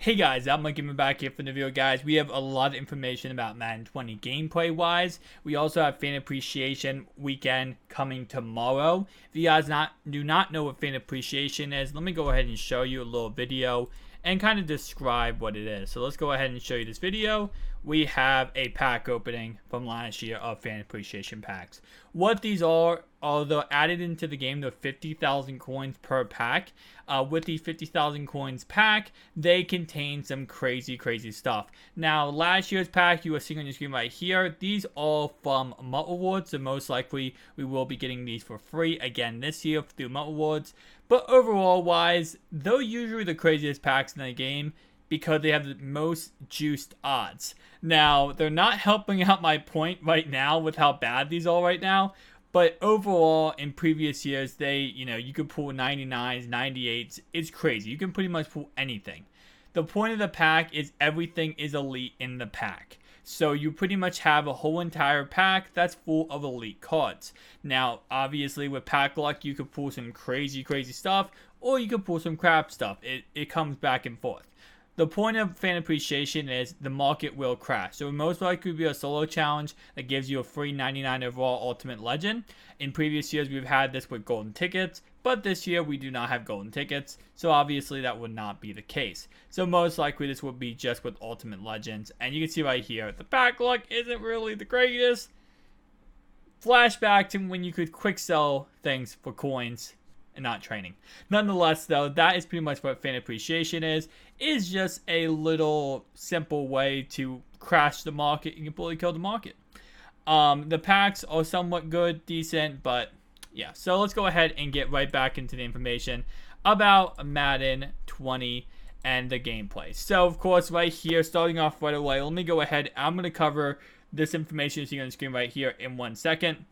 Hey guys, I'm Mike back here for the video, guys. We have a lot of information about Madden 20 gameplay wise. We also have Fan Appreciation Weekend coming tomorrow. If you guys do not know what Fan Appreciation is, let me go ahead and show you a little video and kind of describe what it is. So let's go ahead and show you this video. We have a pack opening from last year of Fan Appreciation packs. What these are they're added into the game. They're 50,000 coins per pack. With these 50,000 coins pack, they contain some crazy stuff. Now, last year's pack, you are seeing on your screen right here, these are from MUT Rewards, so most likely we will be getting these for free again this year through MUT Rewards. But overall wise, they're usually the craziest packs in the game because they have the most juiced odds. Now, they're not helping out my point right now with how bad these are right now. But overall, in previous years, you could pull 99s, 98s. It's crazy. You can pretty much pull anything. The point of the pack is everything is elite in the pack. So you pretty much have a whole entire pack that's full of elite cards. Now, obviously, with pack luck, you could pull some crazy stuff, or you could pull some crap stuff. It comes back and forth. The point of Fan Appreciation is the market will crash. So it most likely be a solo challenge that gives you a free 99 overall Ultimate Legend. In previous years, we've had this with golden tickets, but this year we do not have golden tickets. So obviously that would not be the case. So most likely this would be just with Ultimate Legends. And you can see right here, the pack luck isn't really the greatest. Flashback to when you could quick sell things for coins and not training. Nonetheless, though, that is pretty much what Fan Appreciation is just a little simple way to crash the market and completely kill the market. The packs are somewhat good, decent, but yeah. So let's go ahead and get right back into the information about Madden 20 and the gameplay. So, of course, right here, starting off right away, let me go ahead. I'm going to cover this information you're seeing on the screen right here in 1 second.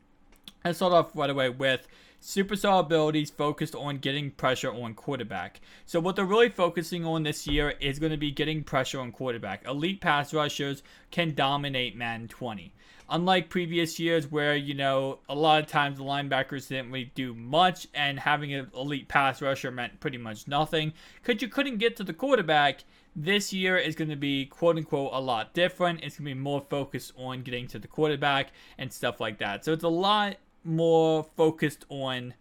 Let's start off right away with superstar abilities focused on getting pressure on quarterback. So what they're really focusing on this year is going to be getting pressure on quarterback. Elite pass rushers can dominate Madden 20. Unlike previous years where, a lot of times the linebackers didn't really do much and having an elite pass rusher meant pretty much nothing because you couldn't get to the quarterback. This year is going to be quote-unquote a lot different. It's going to be more focused on getting to the quarterback and stuff like that. So it's a lot more focused on,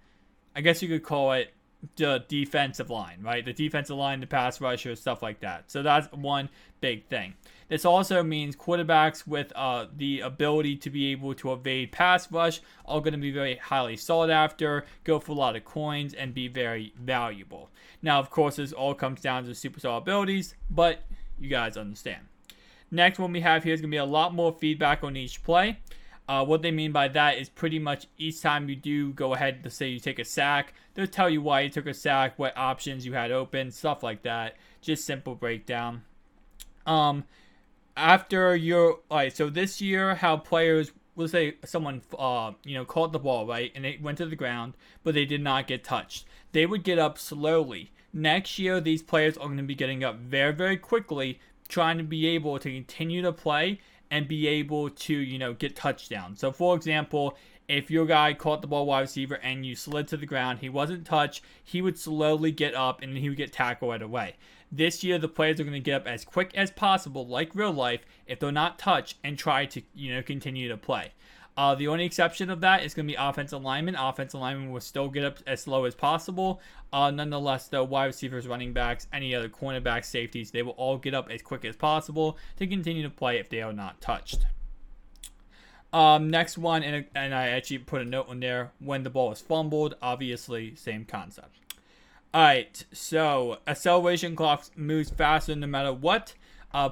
I guess you could call it, the defensive line, right? The defensive line, the pass rusher, stuff like that. So that's one big thing. This also means quarterbacks with the ability to be able to evade pass rush are going to be very highly sought after, go for a lot of coins, and be very valuable. Now, of course, this all comes down to superstar abilities, but you guys understand. Next one we have here is going to be a lot more feedback on each play. What they mean by that is pretty much each time you do go ahead to say you take a sack, they'll tell you why you took a sack, what options you had open, stuff like that. Just simple breakdown. After your, alright, so this year how players, let's say someone, caught the ball, right, and it went to the ground, but they did not get touched. They would get up slowly. Next year, these players are going to be getting up very quickly, trying to be able to continue to play and be able to, get touchdowns. So, for example, if your guy caught the ball wide receiver and you slid to the ground, he wasn't touched, he would slowly get up and he would get tackled right away. This year, the players are going to get up as quick as possible, like real life, if they're not touched, and try to, continue to play. The only exception of that is going to be offensive linemen. Offensive linemen will still get up as slow as possible. Nonetheless, though, wide receivers, running backs, any other cornerbacks, safeties, they will all get up as quick as possible to continue to play if they are not touched. Next one, and I actually put a note on there, when the ball is fumbled, obviously, same concept. Alright, so acceleration clock moves faster no matter what.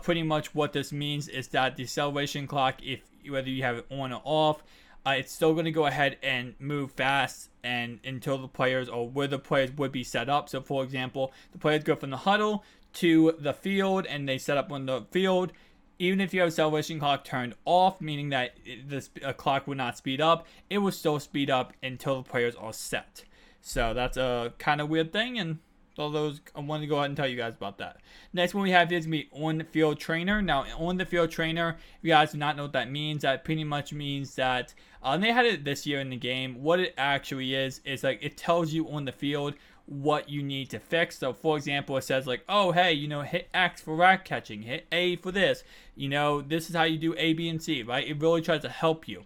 Pretty much what this means is that the acceleration clock, whether you have it on or off, it's still going to go ahead and move fast and until the players or where the players would be set up. So, for example, the players go from the huddle to the field and they set up on the field. Even if you have acceleration clock turned off, meaning that the clock will not speed up, it will still speed up until the players are set. So that's a kind of weird thing, and all those, I wanted to go ahead and tell you guys about that. Next one we have is going to be on-the-field trainer. Now, on-the-field trainer, if you guys do not know what that means, that pretty much means that, and they had it this year in the game, what it actually is like it tells you on the field what you need to fix. So for example, it says like, oh hey, hit X for rack catching, hit A for this, this is how you do A, B, and C, right? It really tries to help you.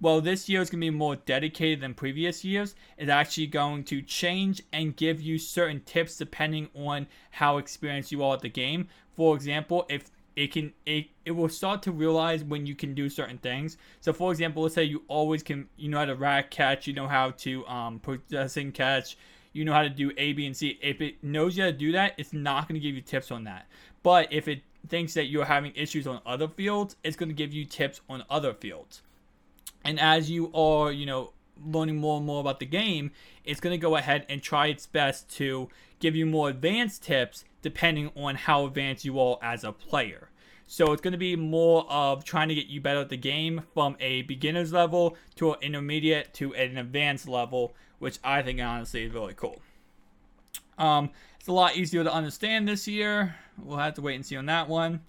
Well, this year is going to be more dedicated than previous years. It's actually going to change and give you certain tips depending on how experienced you are at the game. For example, if it will start to realize when you can do certain things. So for example, let's say you always can, how to rack catch, how to possessing catch, how to do A, B, and C. If it knows you how to do that, it's not going to give you tips on that. But if it thinks that you're having issues on other fields, it's going to give you tips on other fields. And as you are, learning more and more about the game, it's going to go ahead and try its best to give you more advanced tips depending on how advanced you are as a player. So it's going to be more of trying to get you better at the game from a beginner's level to an intermediate to an advanced level, which I think honestly is really cool. It's a lot easier to understand this year. We'll have to wait and see on that one.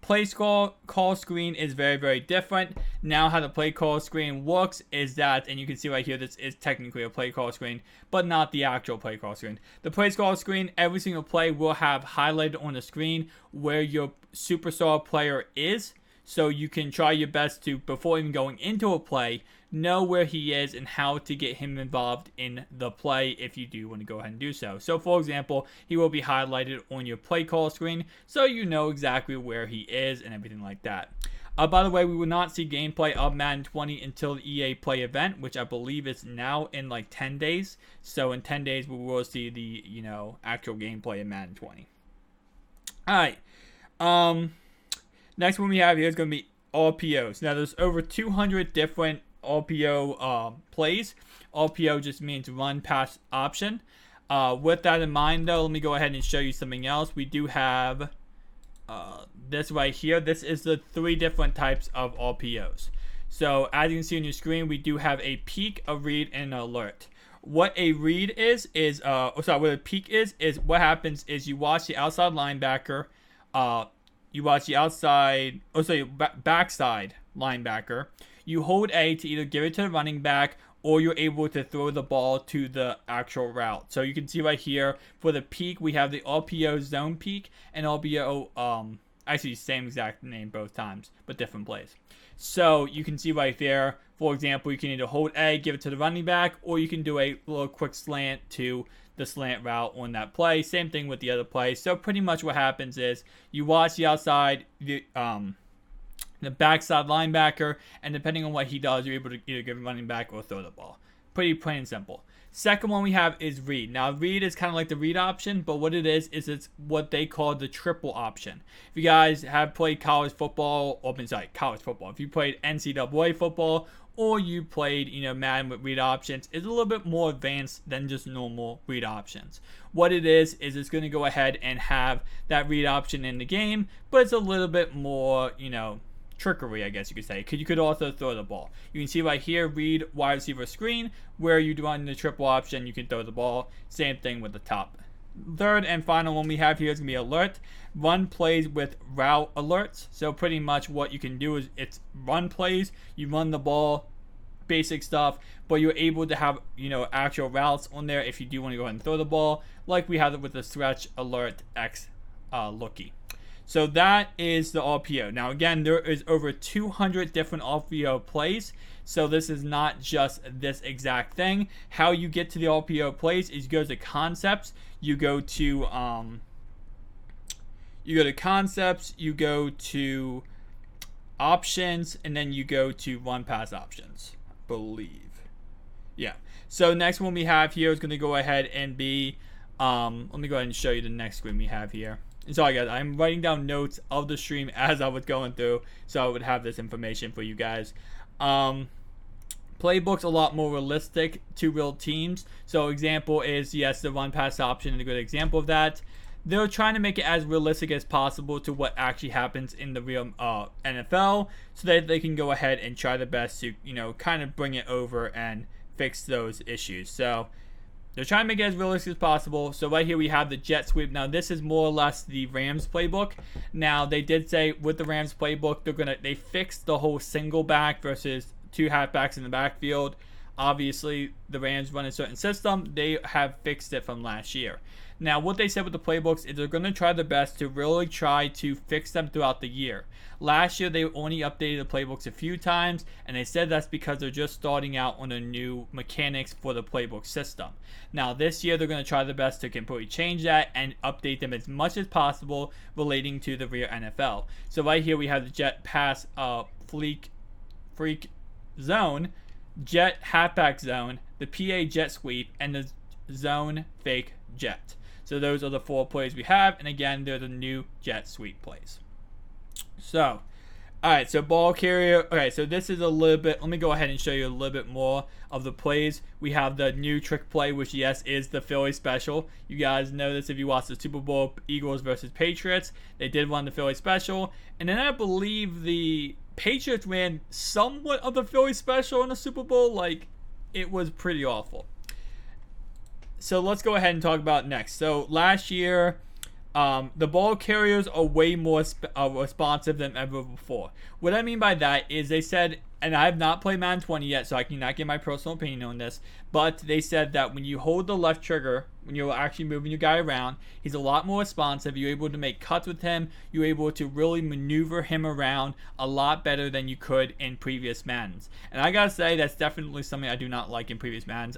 Play call screen is very, very different. Now how the play call screen works is that, and you can see right here, this is technically a play call screen, but not the actual play call screen. The play call screen, every single play will have highlighted on the screen where your superstar player is. So you can try your best to, before even going into a play, know where he is and how to get him involved in the play if you do want to go ahead and do so. So for example, he will be highlighted on your play call screen so you know exactly where he is and everything like that. By the way, we will not see gameplay of Madden 20 until the EA Play event, which I believe is now in like 10 days. So in 10 days, we will see the, actual gameplay in Madden 20. Alright. Next one we have here is going to be RPOs. Now, there's over 200 different RPO plays. RPO just means run pass option. With that in mind, though, let me go ahead and show you something else. We do have this right here. This is the 3 different types of RPOs. So, as you can see on your screen, we do have a peek, a read, and an alert. What a read what a peek is what happens is you watch the outside linebacker, you watch the backside linebacker. You hold A to either give it to the running back or you're able to throw the ball to the actual route. So you can see right here for the peek, we have the RPO zone peek and RPO, actually same exact name both times, but different plays. So you can see right there, for example, you can either hold A, give it to the running back, or you can do a little quick slant to the slant route on that play. Same thing with the other play. So pretty much what happens is you watch the outside, the backside linebacker, and depending on what he does, you're able to either give a running back or throw the ball. Pretty plain and simple. Second one we have is read. Now read is kind of like the read option, but what it is it's what they call the triple option. If you guys have played college football, if you played NCAA football, or you played, Madden with read options, it's a little bit more advanced than just normal read options. What it is it's going to go ahead and have that read option in the game, but it's a little bit more, trickery, I guess you could say, because you could also throw the ball. You can see right here, read wide receiver screen, where you do on the triple option, you can throw the ball. Same thing with the top. Third and final one we have here is going to be alert. Run plays with route alerts. So pretty much what you can do is it's run plays, you run the ball, basic stuff, but you're able to have, actual routes on there if you do want to go ahead and throw the ball, like we have it with the stretch alert X lookie. So that is the RPO. Now again, there is over 200 different RPO plays. So this is not just this exact thing. How you get to the RPO plays is you go to concepts, you go to concepts, you go to options, and then you go to run pass options, I believe. Yeah. So next one we have here is going to go ahead and be, let me go ahead and show you the next screen we have here. And sorry guys, I'm writing down notes of the stream as I was going through, so I would have this information for you guys. Playbook's a lot more realistic to real teams. So example is, yes, the run pass option is a good example of that. They're trying to make it as realistic as possible to what actually happens in the real NFL, so that they can go ahead and try the best to, kind of bring it over and fix those issues. So they're trying to make it as realistic as possible. So right here we have the jet sweep. Now this is more or less the Rams playbook. Now they did say with the Rams playbook, they fixed the whole single back versus 2 halfbacks in the backfield. Obviously, the Rams run a certain system. They have fixed it from last year. Now, what they said with the playbooks is they're going to try their best to really try to fix them throughout the year. Last year, they only updated the playbooks a few times, and they said that's because they're just starting out on the new mechanics for the playbook system. Now, this year, they're going to try their best to completely change that and update them as much as possible relating to the real NFL. So right here, we have the jet pass freak zone, jet halfback zone, the PA jet sweep, and the zone fake jet. So those are the 4 plays we have, and again, they're the new jet sweep plays. So, alright, so ball carrier. Okay, so this is a little bit, let me go ahead and show you a little bit more of the plays. We have the new trick play, which yes, is the Philly special. You guys know this if you watch the Super Bowl, Eagles versus Patriots. They did run the Philly special, and then I believe the Patriots ran somewhat of the Philly special in the Super Bowl. Like, it was pretty awful. So let's go ahead and talk about next. So last year, the ball carriers are way more responsive than ever before. What I mean by that is they said, and I have not played Madden 20 yet, so I cannot give my personal opinion on this, but they said that when you hold the left trigger, when you're actually moving your guy around, he's a lot more responsive. You're able to make cuts with him. You're able to really maneuver him around a lot better than you could in previous Maddens. And I gotta say, that's definitely something I do not like in previous Maddens.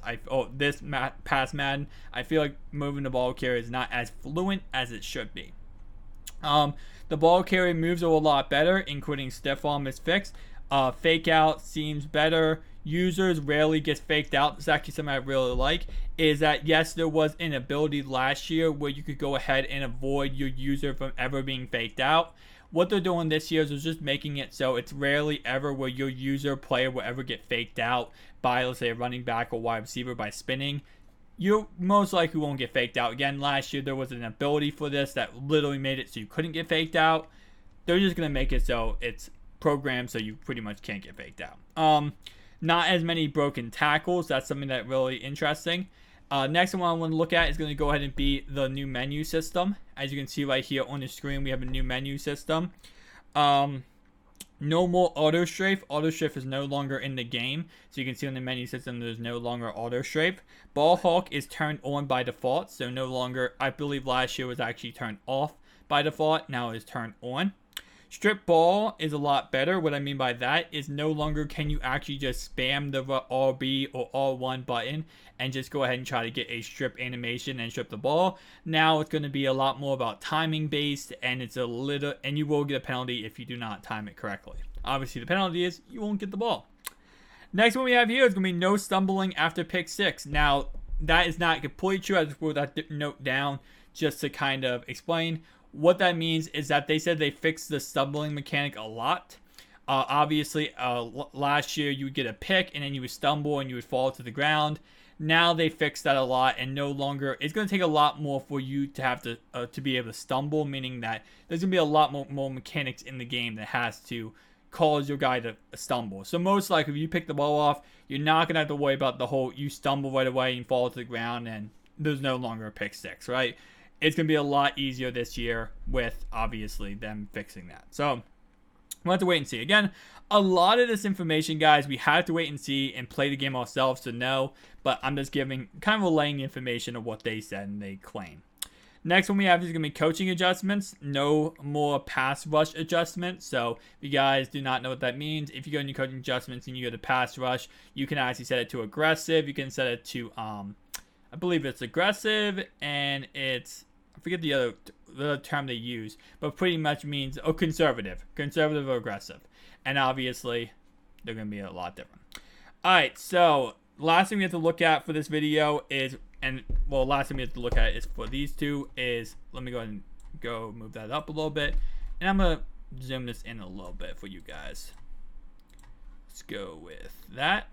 Past Madden, I feel like moving the ball carrier is not as fluent as it should be. The ball carrier moves a lot better, including stiff arm is fixed. Fake out seems better. Users rarely get faked out. This is actually something I really like. Is that yes, there was an ability last year where you could go ahead and avoid your user from ever being faked out. What they're doing this year is just making it so it's rarely ever where your user player will ever get faked out by, let's say, a running back or wide receiver by spinning. You most likely won't get faked out. Again, last year there was an ability for this that literally made it so you couldn't get faked out. They're just going to make it so it's programmed so you pretty much can't get faked out. Not as many broken tackles. That's something that's really interesting. Next one I want to look at is going to go ahead and be the new menu system. As you can see right here on the screen, we have a new menu system. No more auto strafe. Auto strafe is no longer in the game. So you can see on the menu system there's no longer auto strafe. Ball hawk is turned on by default. So no longer, I believe last year was actually turned off by default. Now it's turned on. Strip ball is a lot better. What I mean by that is no longer can you actually just spam the RB or R1 button and just go ahead and try to get a strip animation and strip the ball. Now it's going to be a lot more about timing based, and it's a little, and you will get a penalty if you do not time it correctly. Obviously the penalty is you won't get the ball. Next one we have here is going to be no stumbling after pick 6. Now that is not completely true. I just wrote that note down just to kind of explain. What that means is that they said they fixed the stumbling mechanic a lot. Obviously, last year you would get a pick and then you would stumble and you would fall to the ground. Now they fixed that a lot, and no longer, it's going to take a lot more for you to have to be able to stumble, meaning that there's going to be a lot more mechanics in the game that has to cause your guy to stumble. So most likely if you pick the ball off, you're not going to have to worry about the whole you stumble right away and fall to the ground and there's no longer a pick 6, right? It's going to be a lot easier this year with, obviously, them fixing that. So, we'll have to wait and see. Again, a lot of this information, guys, we have to wait and see and play the game ourselves to know. But I'm just giving, kind of relaying the information of what they said and they claim. Next one we have is going to be coaching adjustments. No more pass rush adjustments. So, if you guys do not know what that means, if you go into coaching adjustments and you go to pass rush, you can actually set it to aggressive. You can set it to, I believe it's aggressive, and it's, I forget the other term they use, but pretty much means conservative or aggressive, and obviously they're going to be a lot different. All right, so last thing we have to look at for this video is, last thing we have to look at is for these two is, let me go ahead and move that up a little bit, and I'm going to zoom this in a little bit for you guys. Let's go with that.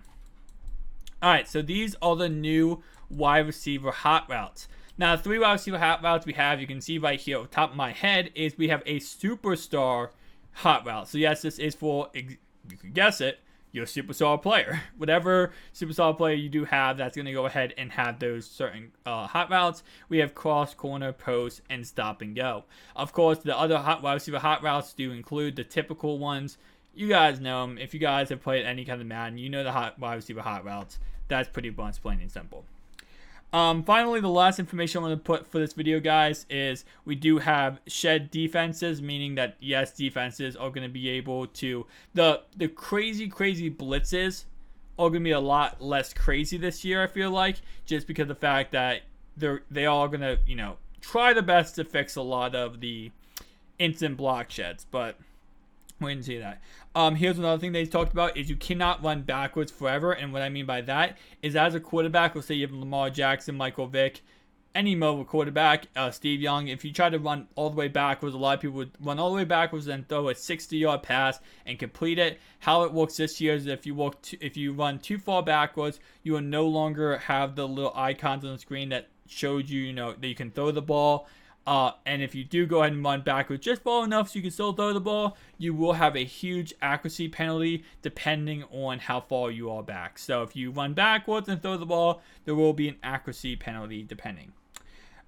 All right, so these are the new wide receiver hot routes. Now, the 3 wide receiver hot routes we have, you can see right here, on top of my head, is we have a superstar hot route. So yes, this is for, you can guess it, your superstar player. Whatever superstar player you do have, that's going to go ahead and have those certain hot routes. We have cross, corner, post, and stop and go. Of course, the other wide receiver hot routes do include the typical ones. You guys know them. If you guys have played any kind of Madden, you know the wide receiver hot routes. That's pretty much plain and simple. Finally, the last information I want to put for this video, guys, is we do have shed defenses, meaning that yes, defenses are going to be able to, the crazy blitzes are going to be a lot less crazy this year, I feel like, just because of the fact that they are going to, try the best to fix a lot of the instant block sheds, but we didn't see that. Here's another thing they talked about is you cannot run backwards forever, and what I mean by that is as a quarterback, let's say you have Lamar Jackson, Michael Vick, any mobile quarterback, Steve Young, if you try to run all the way backwards, a lot of people would run all the way backwards and throw a 60-yard pass and complete it. How it works this year is if you run too far backwards, you will no longer have the little icons on the screen that showed you, that you can throw the ball. And if you do go ahead and run backwards just far enough so you can still throw the ball, you will have a huge accuracy penalty depending on how far you are back. So if you run backwards and throw the ball, there will be an accuracy penalty depending.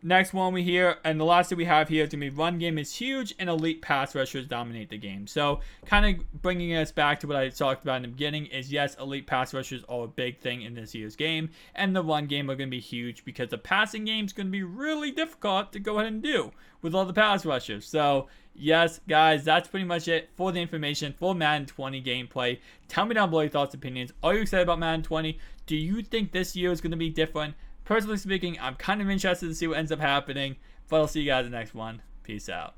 Next one we hear, and the last thing we have here is going to be run game is huge and elite pass rushers dominate the game. So kind of bringing us back to what I talked about in the beginning is yes, elite pass rushers are a big thing in this year's game, and the run game are going to be huge because the passing game is going to be really difficult to go ahead and do with all the pass rushers. So yes, guys, that's pretty much it for the information for Madden 20 gameplay. Tell me down below your thoughts and opinions. Are you excited about Madden 20? Do you think this year is going to be different? Personally speaking, I'm kind of interested to see what ends up happening, but I'll see you guys in the next one. Peace out.